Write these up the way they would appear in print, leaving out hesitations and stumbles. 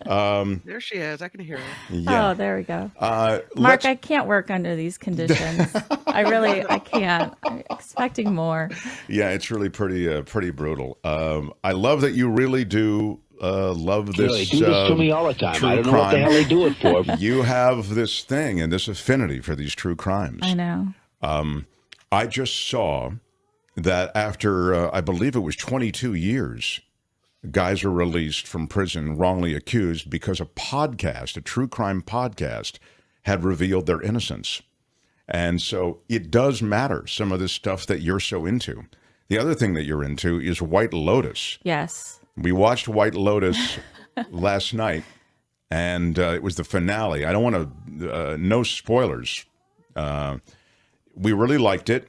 There she is. I can hear her. Yeah. Oh, there we go. Mark, I can't work under these conditions. I can't. I'm expecting more. Yeah, it's really pretty brutal. I love that you really do love this. They do this to me all the time. I don't know what the hell they do it for. You have this thing and this affinity for these true crimes. I know. I just saw that after, I believe it was 22 years, guys were released from prison wrongly accused because a true crime podcast, had revealed their innocence. And so it does matter, some of this stuff that you're so into. The other thing that you're into is White Lotus. Yes. We watched White Lotus last night, and it was the finale. I don't want to, no spoilers. We really liked it.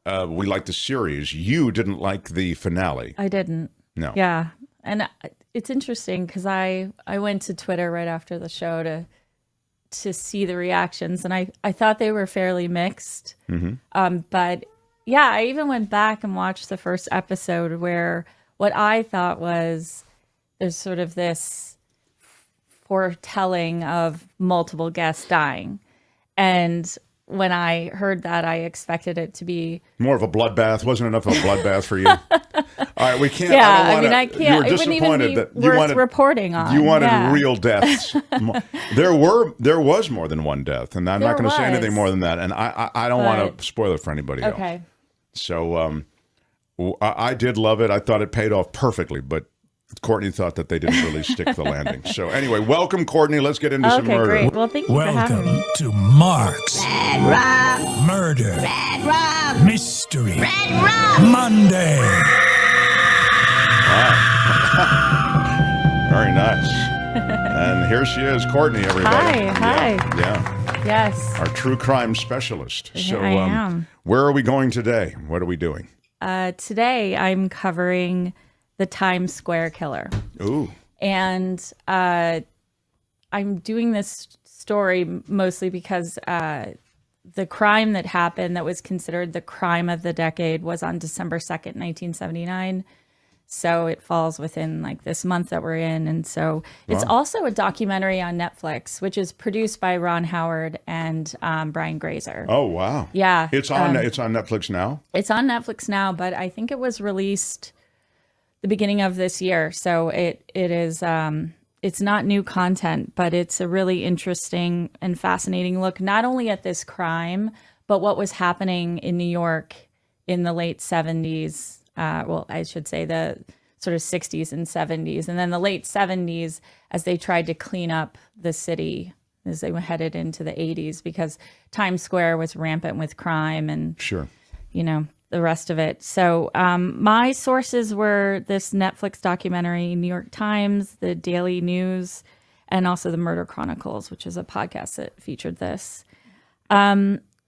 We liked the series. You didn't like the finale. I didn't. No. Yeah. And it's interesting because I went to Twitter right after the show to see the reactions, and I thought they were fairly mixed. Mm-hmm. But yeah, I even went back and watched the first episode where what I thought was there's sort of this foretelling of multiple guests dying. And when I heard that, I expected it to be more of a bloodbath. Wasn't enough of a bloodbath for you. All right, we can't. Yeah, I can't. You were it wouldn't even be that worth reporting on. You wanted real deaths. There was more than one death, and I'm not going to say anything more than that. And I don't want to spoil it for anybody else. Okay. So I did love it. I thought it paid off perfectly, but Courtney thought that they didn't really stick the landing. So anyway, welcome, Courtney. Let's get into some murder. Great. Well, thank you for having me. Welcome to Mark's Murder Mystery Monday. Wow. Very nice. And here she is, Courtney, everybody. Hi. Yeah. Yes. Our true crime specialist. So I am. Where are we going today? What are we doing? Today I'm covering the Times Square killer. Ooh. And I'm doing this story mostly because the crime that happened that was considered the crime of the decade was on December 2nd, 1979. So it falls within like this month that we're in. And so it's also a documentary on Netflix, which is produced by Ron Howard and Brian Grazer. Oh, wow. Yeah. It's on Netflix now? It's on Netflix now, but I think it was released the beginning of this year. So it is, it's not new content, but it's a really interesting and fascinating look, not only at this crime, but what was happening in New York in the late 70s. Well, I should say the sort of 60s and 70s, and then the late 70s as they tried to clean up the city as they headed into the 80s, because Times Square was rampant with crime and, sure, you know, the rest of it. So my sources were this Netflix documentary, New York Times, the Daily News, and also the Murder Chronicles, which is a podcast that featured this.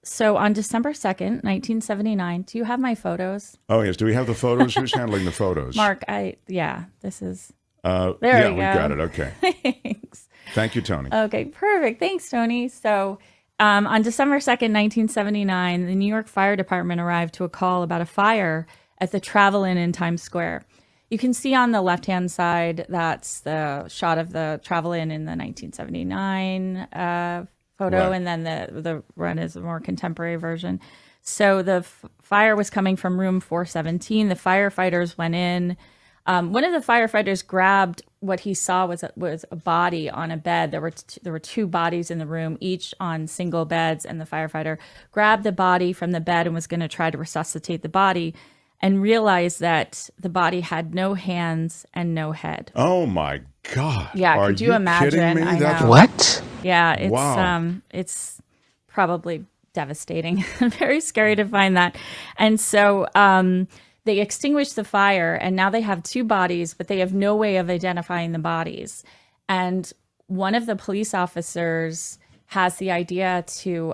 So on December 2nd, 1979, do you have my photos? Oh, yes. Do we have the photos? Who's handling the photos? Mark, this is... there we go. We got it. Okay. Thanks. Thank you, Tony. Okay, perfect. Thanks, Tony. So on December 2nd, 1979, the New York Fire Department arrived to a call about a fire at the Travel Inn in Times Square. You can see on the left-hand side, that's the shot of the Travel Inn in the 1979 photo, right. And then the run is a more contemporary version. So the fire was coming from room 417. The firefighters went in. One of the firefighters grabbed what he saw was a body on a bed. There were two bodies in the room, each on single beds, and the firefighter grabbed the body from the bed and was going to try to resuscitate the body, and realized that the body had no hands and no head. Oh my God! Yeah, could you imagine? Kidding me? I know. What? Yeah, it's probably devastating and very scary to find that. And so they extinguished the fire, and now they have two bodies, but they have no way of identifying the bodies. And one of the police officers has the idea to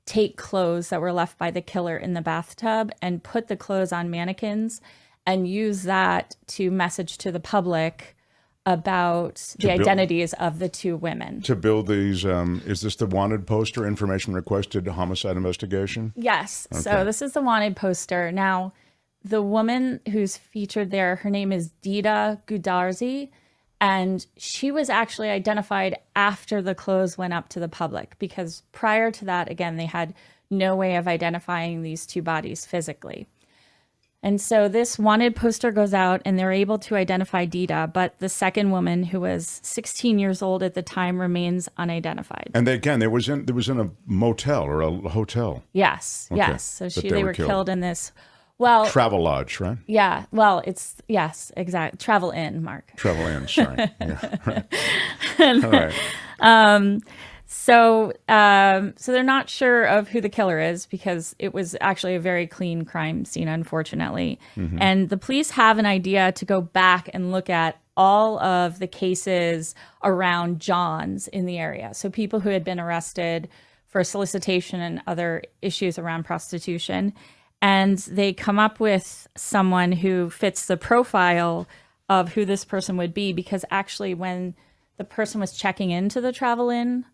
take clothes that were left by the killer in the bathtub and put the clothes on mannequins and use that to message to the public about the identities of the two women. To build these, is this the wanted poster, information requested, homicide investigation? Yes. Okay. So this is the wanted poster. Now, the woman who's featured there, her name is Dita Gudarzi, And she was actually identified after the clothes went up to the public, because prior to that, again, they had no way of identifying these two bodies physically. And so this wanted poster goes out and they're able to identify Dita, but the second woman, who was 16 years old at the time, remains unidentified. And again, there was in a motel or a hotel. Yes, Okay. yes. So they were killed. killed in this, well, Travel lodge, right? yeah, well, it's, yes, exact. Travel Inn, Mark. Travel Inn, sorry. Yeah, right. All right. So they're not sure of who the killer is, because it was actually a very clean crime scene, unfortunately. And the police have an idea to go back and look at all of the cases around Johns in the area. So people who had been arrested for solicitation and other issues around prostitution. And they come up with someone who fits the profile of who this person would be, because actually when the person was checking into the Travel Inn,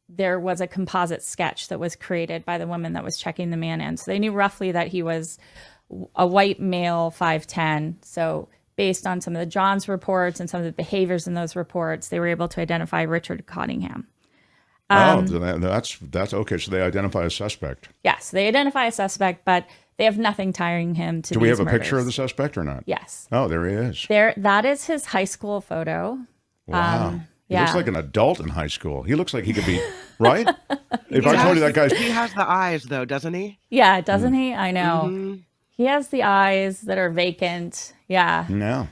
there was a composite sketch that was created by the woman that was checking the man in. So they knew roughly that he was a white male, 5'10". So based on some of the Johns reports and some of the behaviors in those reports, they were able to identify Richard Cottingham. That's okay. So they identify a suspect. Yes, they identify a suspect, but they have nothing tying him to Do we these have a murders. picture of the suspect or not? Yes. Oh, there he is. That is his high school photo. Wow. He yeah. looks like an adult in high school. He looks like he could be, right? If I told you that guy's... He has the eyes, though, doesn't he? Yeah, doesn't he? I know. Mm-hmm. He has the eyes that are vacant. Yeah. No.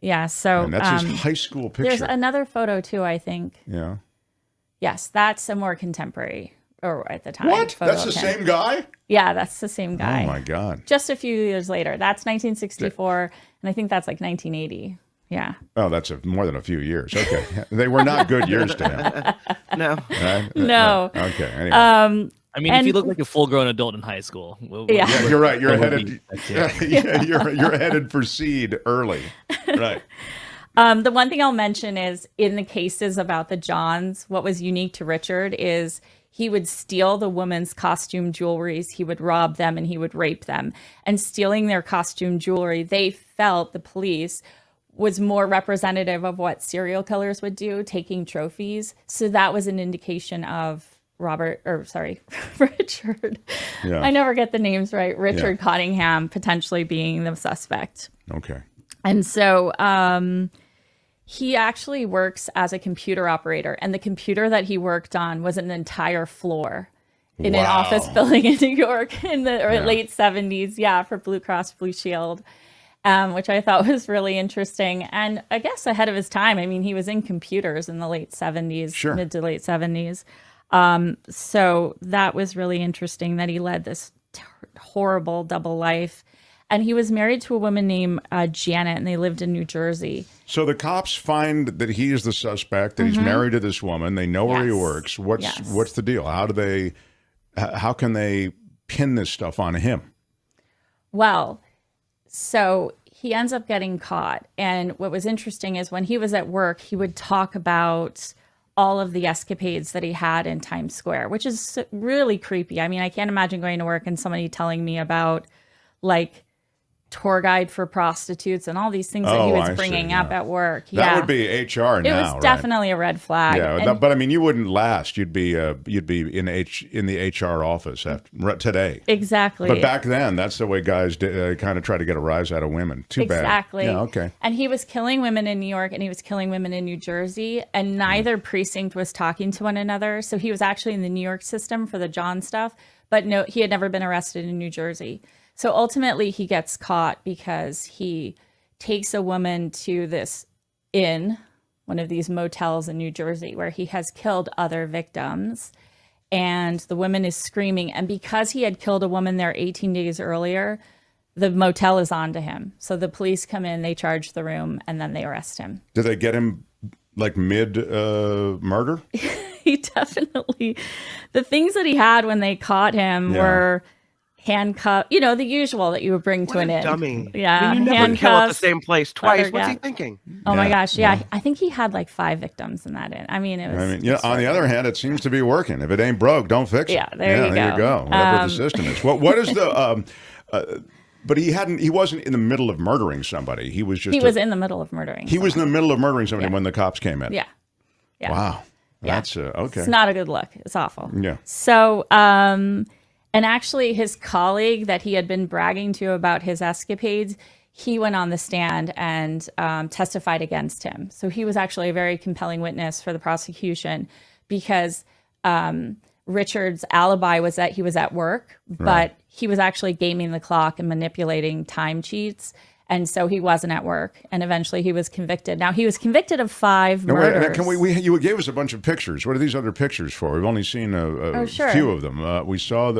Yeah, so... And that's his high school picture. There's another photo, too, I think. Yeah. Yes, that's a more contemporary, or at the time. What? photo That's the of him. same guy? Yeah, that's the same guy. Oh, my God. Just a few years later. That's 1964, and I think that's like 1980. Yeah. Oh, that's more than a few years. Okay. They were not good years to him. No. Right? No. Okay. Anyway. I mean, if you look like a full-grown adult in high school, Yeah. Yeah, you're right. You're what would headed. be expected? Yeah, you're headed for seed early. Right. The one thing I'll mention is in the cases about the Johns, what was unique to Richard is he would steal the women's costume jewelries, he would rob them, and he would rape them. And stealing their costume jewelry, they felt, the police, was more representative of what serial killers would do, taking trophies. So that was an indication of Richard. Yeah. I never get the names right. Richard Yeah. Cottingham potentially being the suspect. Okay. And so he actually works as a computer operator, and the computer that he worked on was an entire floor in an Wow. office building in New York in the late 70s. Yeah, for Blue Cross Blue Shield, which I thought was really interesting. And I guess ahead of his time. I mean, he was in computers in the late 70s, Sure. mid to late 70s. So that was really interesting that he led this horrible double life. And he was married to a woman named Janet, and they lived in New Jersey. So the cops find that he is the suspect, that he's married to this woman. They know where he Yes. works. What's Yes. the deal? How can they pin this stuff on him? Well, so he ends up getting caught. And what was interesting is when he was at work, he would talk about all of the escapades that he had in Times Square, which is really creepy. I mean, I can't imagine going to work and somebody telling me about, like, tour guide for prostitutes and all these things that he was bringing up at work. That would be HR now. It was definitely a red flag. Yeah, And- but I mean, you wouldn't last. You'd be in the HR office today. exactly. But back then, that's the way guys kind of try to get a rise out of women. Too bad. Exactly. Yeah. Okay. And he was killing women in New York, and he was killing women in New Jersey, and neither precinct was talking to one another. So he was actually in the New York system for the John stuff, but no, he had never been arrested in New Jersey. So ultimately he gets caught because he takes a woman to this inn, one of these motels in New Jersey, where he has killed other victims. And the woman is screaming. And because he had killed a woman there 18 days earlier, the motel is on to him. So the police come in, they charge the room, and then they arrest him. Did they get him like mid murder? He definitely, the things that he had when they caught him were handcuffed, you know, the usual that you would bring to What an a inn. dummy. Yeah, I mean, you never kill at the handcuffs. same place twice. leather What's he gap. thinking? Oh my Yeah, gosh, yeah. I think he had like 5 victims in that inn. I mean, it was. I mean, yeah. On the other hand, it seems to be working. If it ain't broke, don't fix it. Yeah, there you There go. you go. Whatever the system is. What is the But he wasn't in the middle of murdering somebody. He was just. He was in the middle of murdering. He was in the middle of murdering somebody when the cops came in. Yeah. Yeah. Wow. That's okay. It's not a good look. It's awful. Yeah. So, and actually, his colleague that he had been bragging to about his escapades, he went on the stand and testified against him. So he was actually a very compelling witness for the prosecution because Richard's alibi was that he was at work, but he was actually gaming the clock and manipulating time cheats. And so he wasn't at work, and eventually he was convicted. Now, he was convicted of 5 murders. You gave us a bunch of pictures. What are these other pictures for? We've only seen a few of them. We saw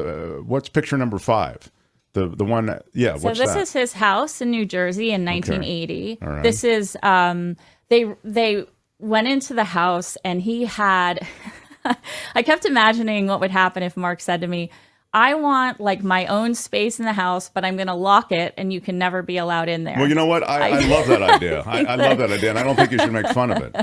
what's picture number 5? The one, So this is his house in New Jersey in 1980. Okay. All right. This is, they went into the house, and he had, I kept imagining what would happen if Mark said to me, I want like my own space in the house, but I'm going to lock it and you can never be allowed in there. Well, you know what? I love that idea. I love that idea, and I don't think you should make fun of it.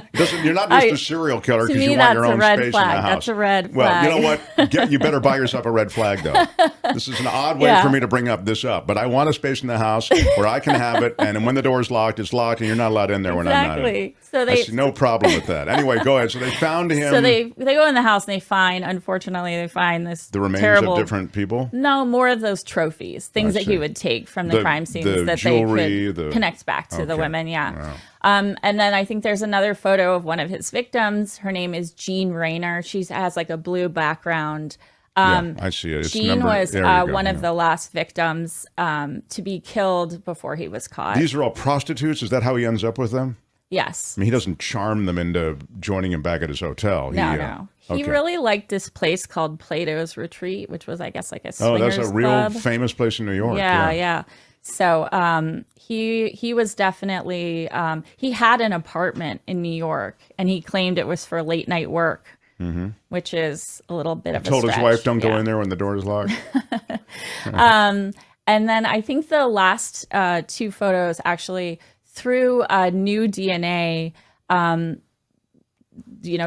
You're not just a serial killer because you want your own space in the house. That's a red flag. Well, you know what? You better buy yourself a red flag, though. This is an odd way for me to bring this up, but I want a space in the house where I can have it, and when the door's locked, it's locked, and you're not allowed in there when I'm not in. So I see no problem with that. Anyway, go ahead. So they found him. So they go in the house and unfortunately, they find this the remains terrible, of different people? No, more of those trophies, things that he would take from the crime scenes that jewelry, they could connect back to the women. Yeah. Wow. And then I think there's another photo of one of his victims. Her name is Jean Rayner. She has like a blue background. I see it. Jean was one of the last victims to be killed before he was caught. These are all prostitutes? Is that how he ends up with them? Yes. I mean, he doesn't charm them into joining him back at his hotel. No. He really liked this place called Plato's Retreat, which was, I guess, like a swingers that's a real club. famous place in New York. Yeah. So he was definitely, he had an apartment in New York, and he claimed it was for late night work, which is a little bit of a stretch. Told his wife, don't go in there when the door is locked. And then I think the last 2 photos actually, through new DNA,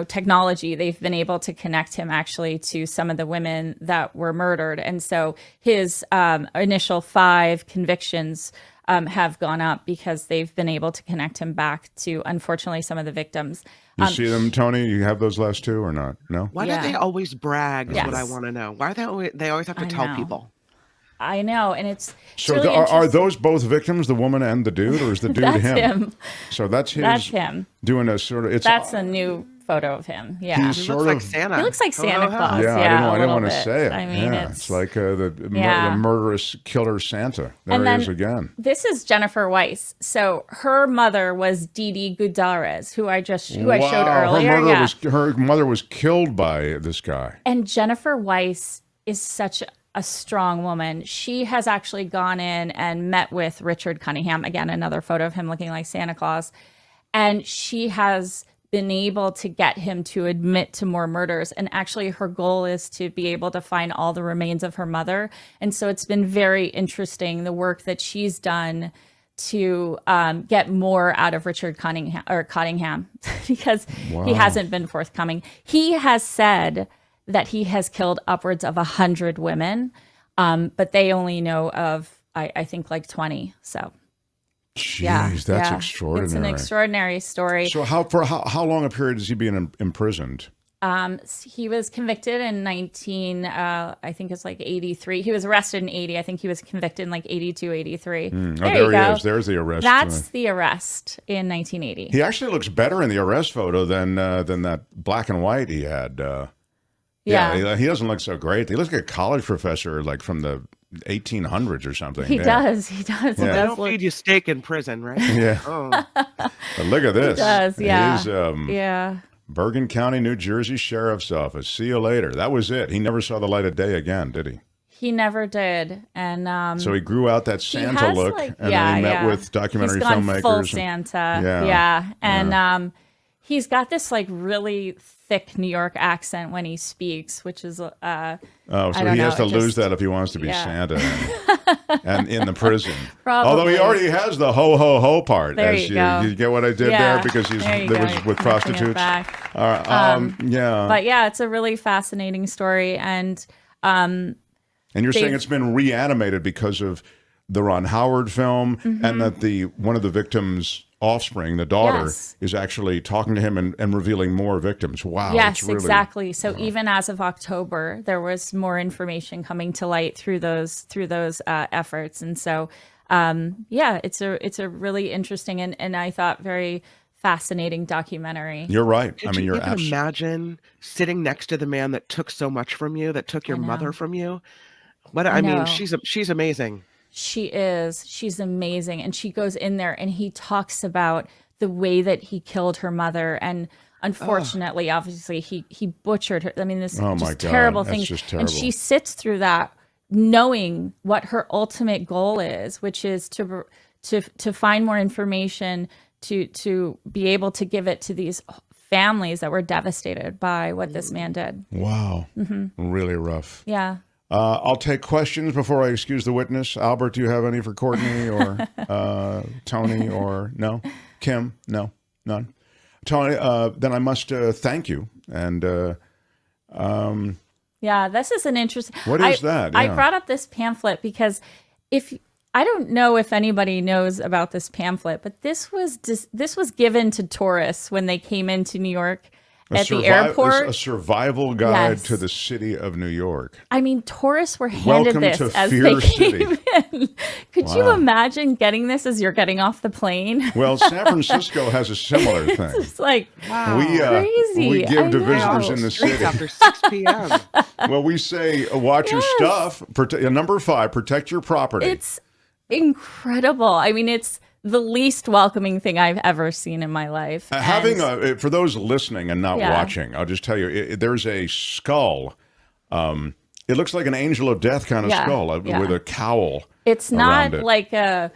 technology, they've been able to connect him actually to some of the women that were murdered. And so his initial 5 convictions have gone up because they've been able to connect him back to, unfortunately, some of the victims. You see them, Tony? You have those last 2 or not? No? Why do they always brag is what I want to know. Why are they always have to tell people? I know, and it's so. Really are those both victims, the woman and the dude, or is the dude that's him? So that's his. That's him. Doing a sort of. That's a new photo of him. Yeah, he looks like Santa. He looks like Santa Claus. Yeah, I didn't want to say it. I mean, it's like the murderous killer Santa. There he is again. This is Jennifer Weiss. So her mother was Dee Dee Gutierrez, who I showed earlier. Her mother was killed by this guy. And Jennifer Weiss is such a strong woman. She has actually gone in and met with Richard Cunningham. Again, another photo of him looking like Santa Claus. And she has been able to get him to admit to more murders. And actually her goal is to be able to find all the remains of her mother. And so it's been very interesting, the work that she's done to get more out of Richard Cunningham because he hasn't been forthcoming. He has said that he has killed upwards of 100 women, but they only know of, I think, like 20. So, jeez, that's extraordinary. It's an extraordinary story. So, how long a period is he being imprisoned? He was convicted in I think it's like 83. He was arrested in 80. I think he was convicted in like 82, 83. There he is. There's the arrest. That's the arrest in 1980. He actually looks better in the arrest photo than that black and white he had. Yeah, he doesn't look so great. He looks like a college professor, like from the 1800s or something. He does. He does. Well, they don't feed you steak in prison, right? Yeah. But look at this. He does, yeah. He's, Bergen County, New Jersey Sheriff's Office. See you later. That was it. He never saw the light of day again, did he? He never did. And so he grew out that Santa look, and then he met with documentary filmmakers. Full Santa. And he's got this like really thick New York accent when he speaks, which is so he has to lose that if he wants to be Santa and in the prison. Probably. Although he already has the ho ho ho part. There you go. You get what I did there because he was with prostitutes. But it's a really fascinating story, and you're saying it's been reanimated because of the Ron Howard film, and that one of the victims' offspring, the daughter, is actually talking to him and revealing more victims. Wow. Yes, really, exactly. So even as of October, there was more information coming to light through those efforts. And so, it's a really interesting and I thought very fascinating documentary. You're right. You can imagine sitting next to the man that took so much from you, that took your mother from you. She's amazing. She is. She's amazing. And she goes in there and he talks about the way that he killed her mother. And unfortunately, obviously, he butchered her. I mean, this just terrible thing. And she sits through that knowing what her ultimate goal is, which is to find more information, to be able to give it to these families that were devastated by what this man did. Wow. Really rough. Yeah. I'll take questions before I excuse the witness. Albert, do you have any for Courtney or Tony or no? Kim? No, none. Tony, then I must thank you. And this is an interesting. What is that? I brought up this pamphlet because I don't know if anybody knows about this pamphlet, but this was given to tourists when they came into New York. At the airport. A survival guide to the city of New York. I mean, tourists were handed Welcome this to as Fear they City. came in. Could you imagine getting this as you're getting off the plane? Well, San Francisco has a similar thing. It's like, crazy. We give to visitors in the city. After 6 p.m. Well, we say, watch your stuff. Number 5, protect your property. It's incredible. I mean, it's the least welcoming thing I've ever seen in my life. For those listening and not watching, I'll just tell you, there's a skull. It looks like an angel of death kind of skull with a cowl. It's not like a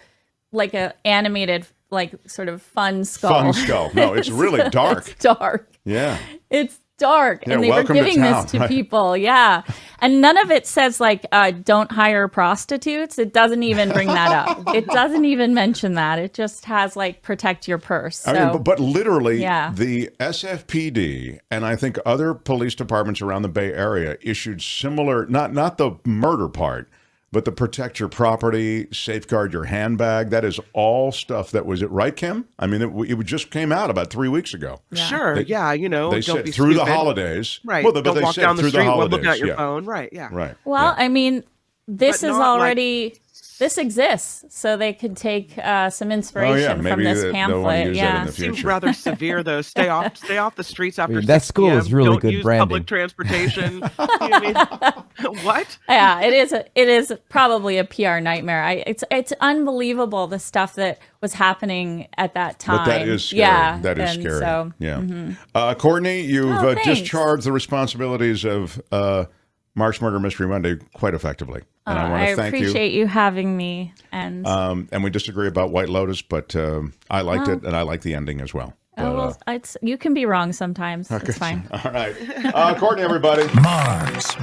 animated, like sort of fun skull. Fun skull. No, it's really dark. It's dark. Yeah. It's dark. And they were giving this to people. Yeah. And none of it says like, don't hire prostitutes. It doesn't even bring that up. It doesn't even mention that. It just has like, protect your purse. So, I mean, but literally the SFPD and I think other police departments around the Bay Area issued similar, not the murder part, but the protect your property, safeguard your handbag. That is all stuff that was it, right, Kim? I mean, it just came out about 3 weeks ago. Yeah. Sure, they They said through the holidays. Right. Well, don't walk down the street while looking at your phone. Right, yeah. Right. Well, I mean, this is already... This exists, so they could take some inspiration from this pamphlet. Yeah, seems rather severe though. Stay off the streets after 6 that school PM. is really Don't good use branding. Public transportation. What? Yeah, it is probably a PR nightmare. It's unbelievable the stuff that was happening at that time. But that is scary. Yeah, that is scary. So, Courtney, you've discharged the responsibilities of Mark's Murder Mystery Monday quite effectively. And I want to thank you. I appreciate you having me. And we disagree about White Lotus, but I liked it, and I like the ending as well. But, you can be wrong sometimes. It's fine. All right. Courtney, everybody. Mark's